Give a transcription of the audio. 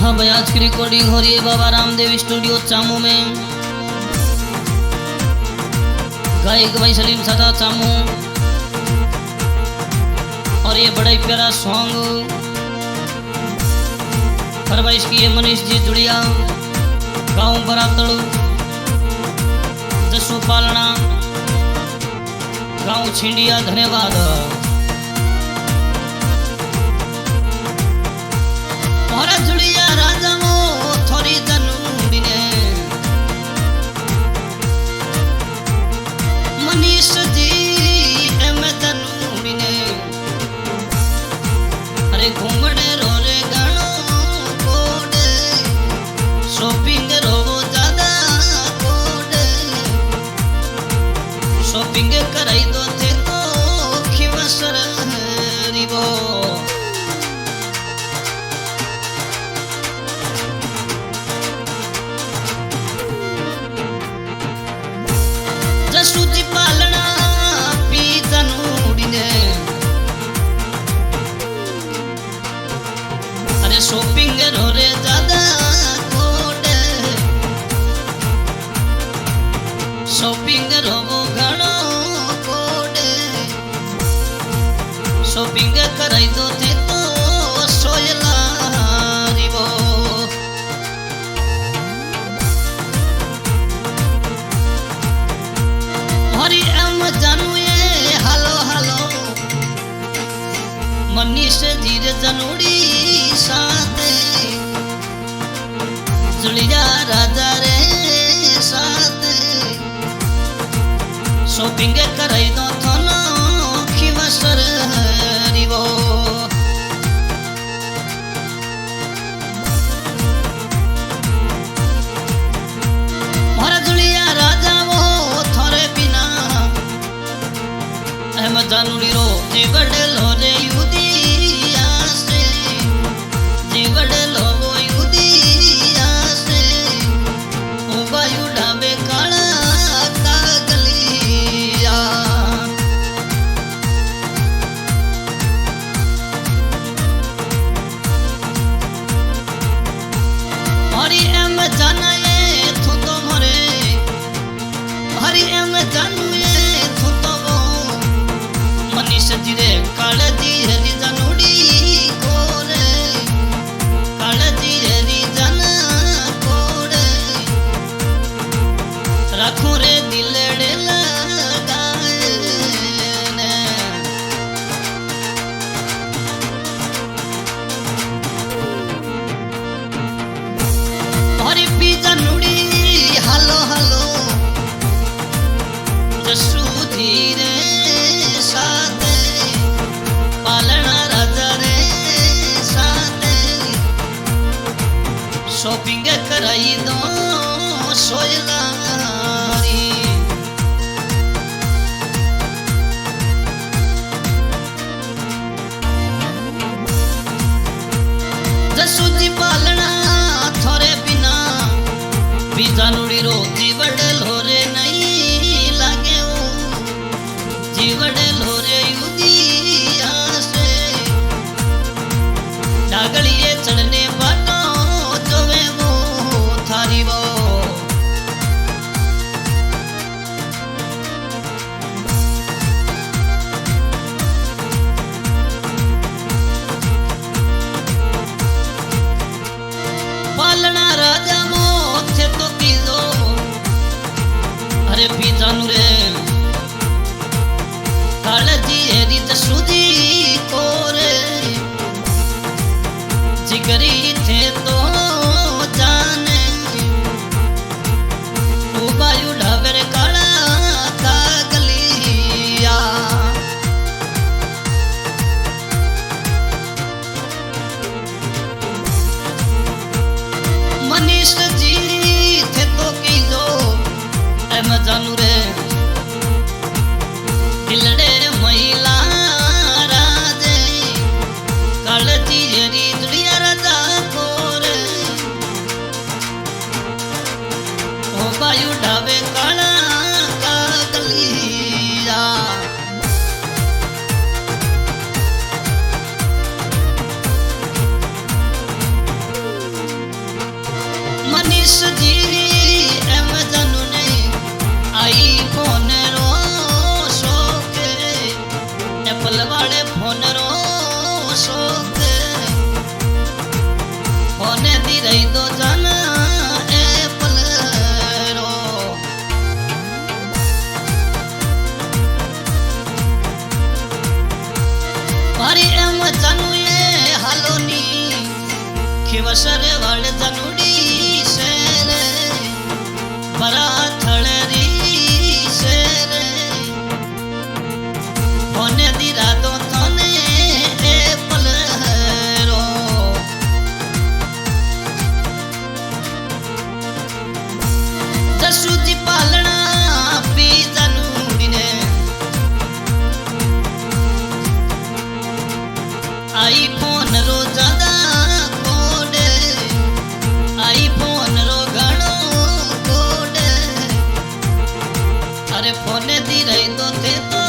हाँ भाई, आज की रिकॉर्डिंग हो रही है बाबा रामदेव स्टूडियो चामू में। गायक भाई सलीम सादा चामू। और ये बड़ा ही प्यारा सॉन्ग फरमाइश की है मनीष जी जुड़िया, गाँव बरातड़, जसू पालना, गाँव छिंडिया। धन्यवाद। और जुड़िया राजा वो थोड़ी जनूरी ने मनीष जी एम जनूरी ने। अरे घूमने रो रे गानो कोडे, शॉपिंग रो ज्यादा कोडे, शॉपिंग कराई दो थे तो खिवसर रिवो। जसूजी पालना पी जनूरी ने। अरे शॉपिंग रो रे ज्यादा कोडे, शॉपिंग रो घणो कोडे, शॉपिंग कराई दो थे तो सोयला रिवो। हरी एम जानू ये हालो हालो मनीष जीर जनूड़ी साथे, जुड़िया राजा रे साथे, शॉपिंग कराई दो थोनो खिवसर रिवो। जानूरी रो जीवड़े लो रे युदिया से, जीवड़े लो वो युदिया से, उबायु ढाबे काला कागलिया। हरी एम जाना ये थू तो मरे, हरी एम जानू ये थू तो मनीष जी रे कालजी हरी जनूड़ी कोरे, कालजी हरी जन कोरे, रखूं रे दिलड़े लगाए ने। हरी पी जनूड़ी हालो हालो जसू धीरे साथे, पालना राजा रे साथे, शॉपिंग कराई दो सोयलारी। जसूजी पालना थोरे बिना बीजानुड़ी रो जीवड़े लोरे नहीं लागे वो, जीवड़े लोरे युदिया से, डागलिए चढ़ने बाटो जोवे वो थारी वो। पालना राजा मो थे तो पीजो, अरे पी जानू रे कालजी हेरी जसूजी कोरे, जिगरी थे तो जाने, उबायु ढाबे काला कागलिया। मनीष जी थे तो कीजो एम जानू रे, दिलड़े महिला राजे, कालजी हरी जुड़िया राजा कोरे, ओ बायु ढाबे काला कागलिया। जी एम जानू ने आई फोन रो शौक एप्पल वाले फोन रो शौक फोन दी रही दो जाना एप्पल रो मारी एम जानू ये हालो नी खिवसर वाले जानूडी शेर बरा थड़री शेर होने दी रातों तने एप्पल रो जसू जी पालना पी जानूडी ने आई फोन रो ज्यादा कोड आई फोन रो घणो कोड अरे फोन दी रही तो थे तो